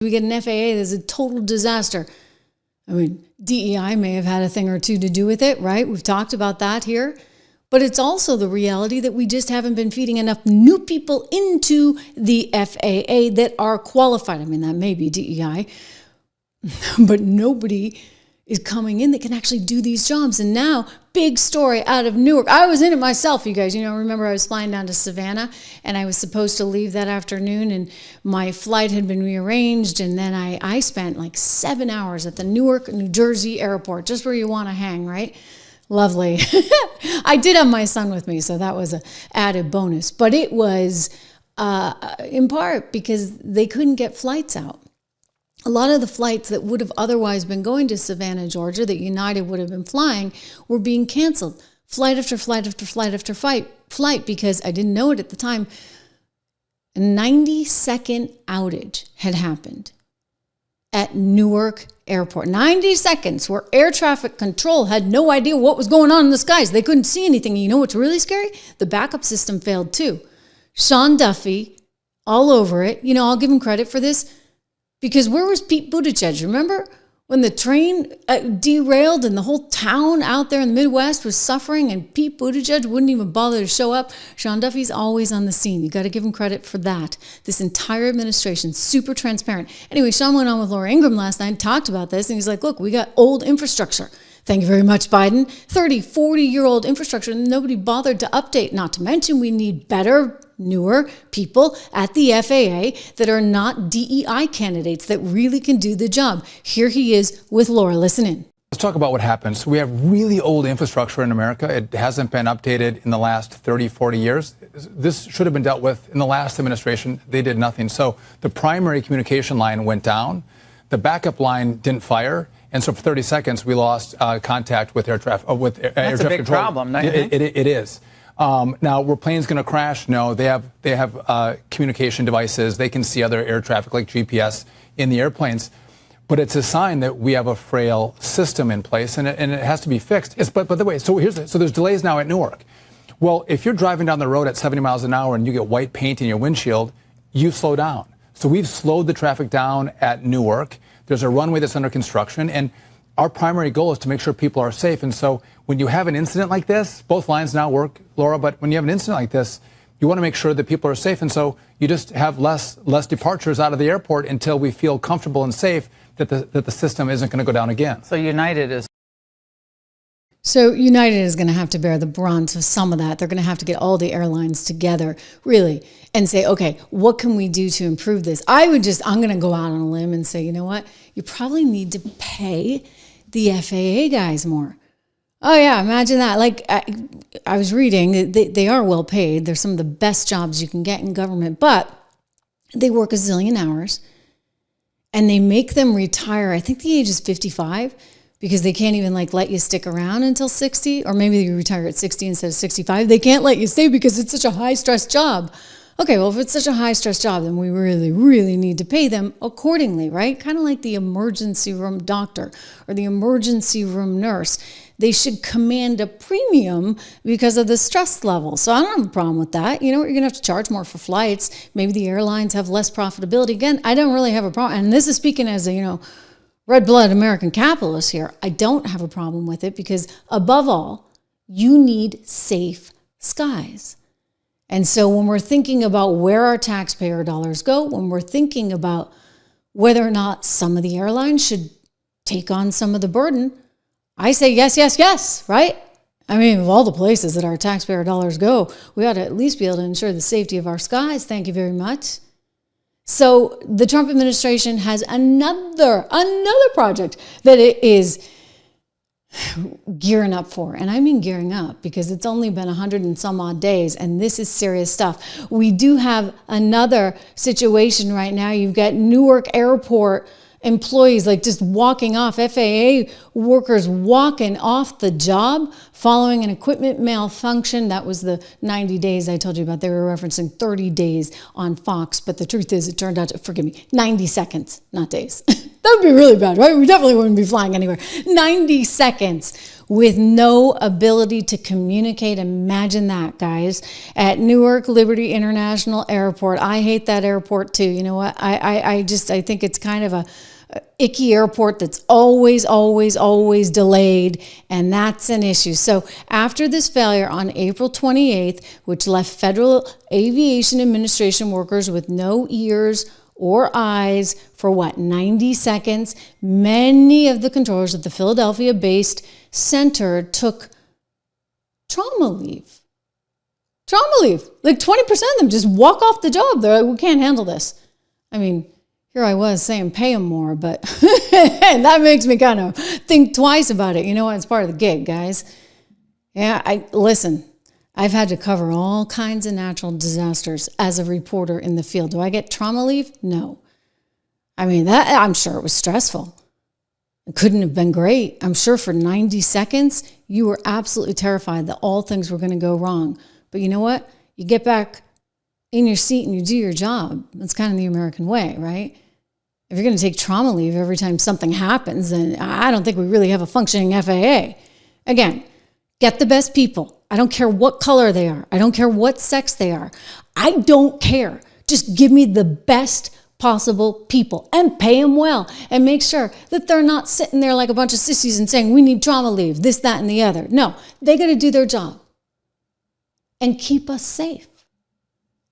We get an FAA that's a total disaster. I mean, DEI may have had a thing or two to do with it, right? We've talked about that here. But it's also the reality that we just haven't been feeding enough new people into the FAA that are qualified. I mean, that may be DEI, but nobody is coming in that can actually do these jobs. And now, big story out of Newark. I was in it myself, you guys. Remember I was flying down to Savannah and I was supposed to leave that afternoon and my flight had been rearranged. And then I spent like 7 hours at the Newark, New Jersey airport, just where you want to hang, right? Lovely. I did have my son with me, so that was an added bonus. But it was in part because they couldn't get flights out. A lot of the flights that would have otherwise been going to Savannah, Georgia, that United would have been flying, were being canceled. Flight after flight after flight after flight, because I didn't know it at the time. A 90-second outage had happened at Newark Airport. 90 seconds where air traffic control had no idea what was going on in the skies. They couldn't see anything. And you know what's really scary? The backup system failed too. Sean Duffy, all over it. I'll give him credit for this. Because where was Pete Buttigieg? Remember when the train derailed and the whole town out there in the Midwest was suffering and Pete Buttigieg wouldn't even bother to show up? Sean Duffy's always on the scene. You got to give him credit for that. This entire administration, super transparent. Anyway, Sean went on with Laura Ingraham last night and talked about this. And he's like, look, we got old infrastructure. Thank you very much, Biden. 30, 40-year-old infrastructure and nobody bothered to update. Not to mention we need better, newer people at the FAA that are not DEI candidates that really can do the job. Here he is with Laura. Listen in. Let's talk about what happens. We have really old infrastructure in America. It hasn't been updated in the last 30, 40 years. This should have been dealt with in the last administration. They did nothing. So the primary communication line went down. The backup line didn't fire. And so for 30 seconds, we lost contact with air traffic control. That's a big problem. It is. Now, were planes going to crash? No, they have communication devices. They can see other air traffic like GPS in the airplanes. But it's a sign that we have a frail system in place, and it has to be fixed. But by the way, so there's delays now at Newark. Well, if you're driving down the road at 70 miles an hour and you get white paint in your windshield, you slow down. So we've slowed the traffic down at Newark. There's a runway that's under construction, and our primary goal is to make sure people are safe. And so when you have an incident like this, both lines now work, Laura, but when you have an incident like this, you want to make sure that people are safe. And so you just have less departures out of the airport until we feel comfortable and safe that the system isn't going to go down again. So United is going to have to bear the brunt of some of that. They're going to have to get all the airlines together, really, and say, okay, what can we do to improve this? I'm going to go out on a limb and say, you know what? You probably need to pay the FAA guys more. Oh yeah, imagine that. Like I was reading, they are well paid. They're some of the best jobs you can get in government, but they work a zillion hours and they make them retire. I think the age is 55 because they can't even let you stick around until 60, or maybe you retire at 60 instead of 65. They can't let you stay because it's such a high stress job. Okay, well, if it's such a high-stress job, then we really, really need to pay them accordingly, right? Kind of like the emergency room doctor or the emergency room nurse. They should command a premium because of the stress level. So I don't have a problem with that. You're going to have to charge more for flights. Maybe the airlines have less profitability. Again, I don't really have a problem. And this is speaking as a, red-blooded American capitalist here. I don't have a problem with it because, above all, you need safe skies. And so when we're thinking about where our taxpayer dollars go, when we're thinking about whether or not some of the airlines should take on some of the burden, I say yes, yes, yes, right? I mean, of all the places that our taxpayer dollars go, we ought to at least be able to ensure the safety of our skies. Thank you very much. So the Trump administration has another project that it is gearing up for. And I mean gearing up because it's only been 100 and some odd days, and this is serious stuff. We do have another situation right now. You've got Newark Airport employees just walking off, FAA workers walking off the job following an equipment malfunction. That was the 90 days I told you about. They were referencing 30 days on Fox, but the truth is it turned out to, 90 seconds, not days. That would be really bad, right? We definitely wouldn't be flying anywhere. 90 seconds with no ability to communicate. Imagine that, guys. At Newark Liberty International Airport. I hate that airport too. You know what? I think it's kind of a icky airport that's always delayed, and that's an issue. So after this failure on April 28th, which left Federal Aviation Administration workers with no ears or eyes for 90 seconds, many of the controllers at the Philadelphia-based center took trauma leave. Trauma leave. Like 20% of them just walk off the job. They're like, we can't handle this. I mean, here I was saying pay them more, but that makes me kind of think twice about it. You know what? It's part of the gig, guys. Yeah, listen, I've had to cover all kinds of natural disasters as a reporter in the field. Do I get trauma leave? No. I mean, I'm sure it was stressful. It couldn't have been great. I'm sure for 90 seconds, you were absolutely terrified that all things were going to go wrong. But you know what? You get back in your seat and you do your job. That's kind of the American way, right? If you're going to take trauma leave every time something happens, then I don't think we really have a functioning FAA. Again, get the best people. I don't care what color they are. I don't care what sex they are. I don't care. Just give me the best possible people and pay them well and make sure that they're not sitting there like a bunch of sissies and saying, we need trauma leave, this, that, and the other. No, they got to do their job and keep us safe.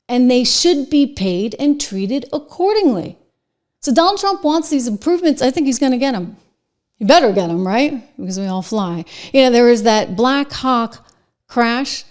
And they should be paid and treated accordingly. So Donald Trump wants these improvements. I think he's going to get them. He better get them, right? Because we all fly. You know, there was that Black Hawk crash,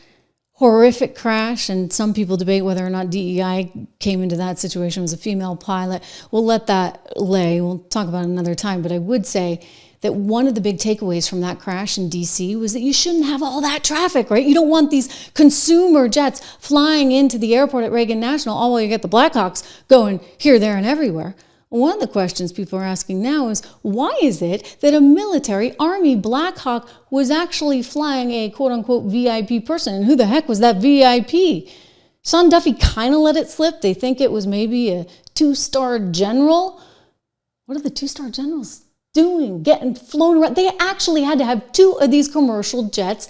horrific crash, and some people debate whether or not DEI came into that situation. It was a female pilot. We'll let that lay. We'll talk about it another time. But I would say that one of the big takeaways from that crash in D.C. was that you shouldn't have all that traffic, right? You don't want these consumer jets flying into the airport at Regan National, all while you get the Blackhawks going here, there, and everywhere. One of the questions people are asking now is, why is it that a military Army Black Hawk was actually flying a quote-unquote VIP person? And who the heck was that VIP? Sean Duffy kind of let it slip. They think it was maybe a 2-star general. What are the 2-star generals doing, getting flown around? They actually had to have 2 of these commercial jets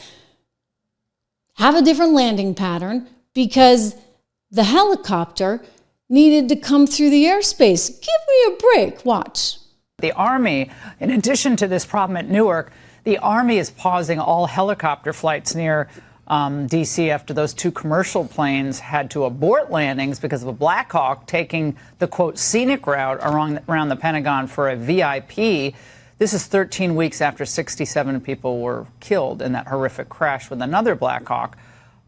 have a different landing pattern because the helicopter needed to come through the airspace. Give me a break. Watch. The Army, in addition to this problem at Newark, the Army is pausing all helicopter flights near D.C. after those 2 commercial planes had to abort landings because of a Black Hawk taking the, quote, scenic route around the Pentagon for a VIP. This is 13 weeks after 67 people were killed in that horrific crash with another Black Hawk.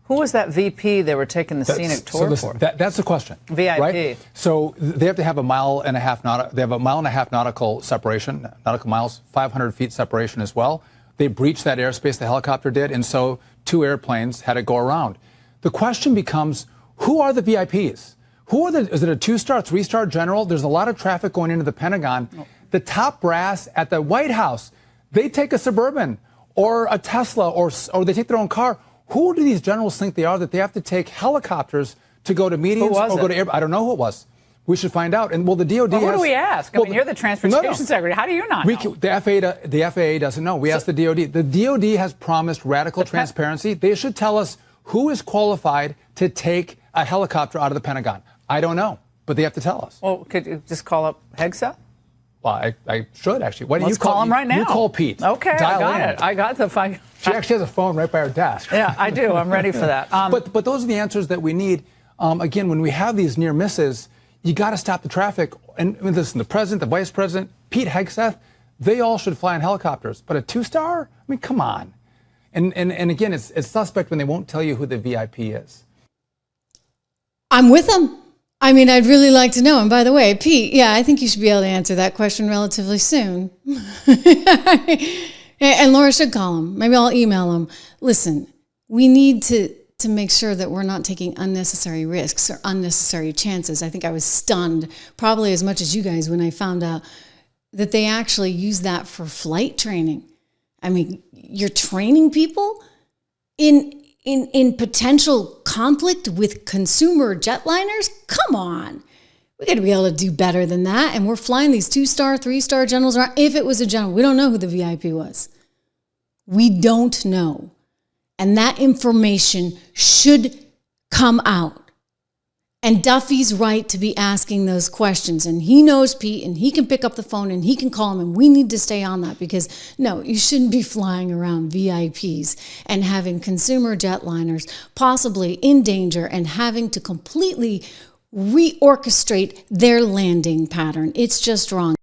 Who was that VP they were taking the scenic tour for? That's the question. VIP. Right? So they have to have a mile and a half nautical separation, nautical miles, 500 feet separation as well. They breached that airspace, the helicopter did, and so 2 airplanes had to go around. The question becomes, who are the VIPs? Is it a 2-star, 3-star general? There's a lot of traffic going into the Pentagon. Oh. The top brass at the White House, they take a Suburban or a Tesla or they take their own car. Who do these generals think they are that they have to take helicopters to go to meetings or go to air? I don't know who it was. We should find out. And well, the DOD. Well, who do we ask? I mean, you're the transportation secretary. How do you not know? The FAA doesn't know. We asked the DOD. The DOD has promised radical transparency. They should tell us who is qualified to take a helicopter out of the Pentagon. I don't know, but they have to tell us. Well, could you just call up Hegseth? Well, I should actually. Why don't Let's you call him right now? You call Pete. Okay, Dial I got in. it. I got the phone. She actually has a phone right by her desk. Yeah, I do. I'm ready for that. But those are the answers that we need. Again, when we have these near misses, you got to stop the traffic. And listen, the president, the vice president, Pete Hegseth, they all should fly in helicopters. But a 2-star? I mean, come on. And again, it's suspect when they won't tell you who the VIP is. I'm with them. I mean, I'd really like to know. And by the way, Pete, yeah, I think you should be able to answer that question relatively soon. And Laura should call him. Maybe I'll email him. Listen, we need to make sure that we're not taking unnecessary risks or unnecessary chances. I think I was stunned, probably as much as you guys, when I found out that they actually use that for flight training. I mean, you're training people in potential conflict with consumer jetliners? Come on. We got to be able to do better than that. And we're flying these 2-star, 3-star generals around. If it was a general, we don't know who the VIP was. We don't know. And that information should come out. And Duffy's right to be asking those questions. And he knows Pete, and he can pick up the phone, and he can call him, and we need to stay on that, because no, you shouldn't be flying around VIPs and having consumer jetliners possibly in danger and having to completely reorchestrate their landing pattern. It's just wrong.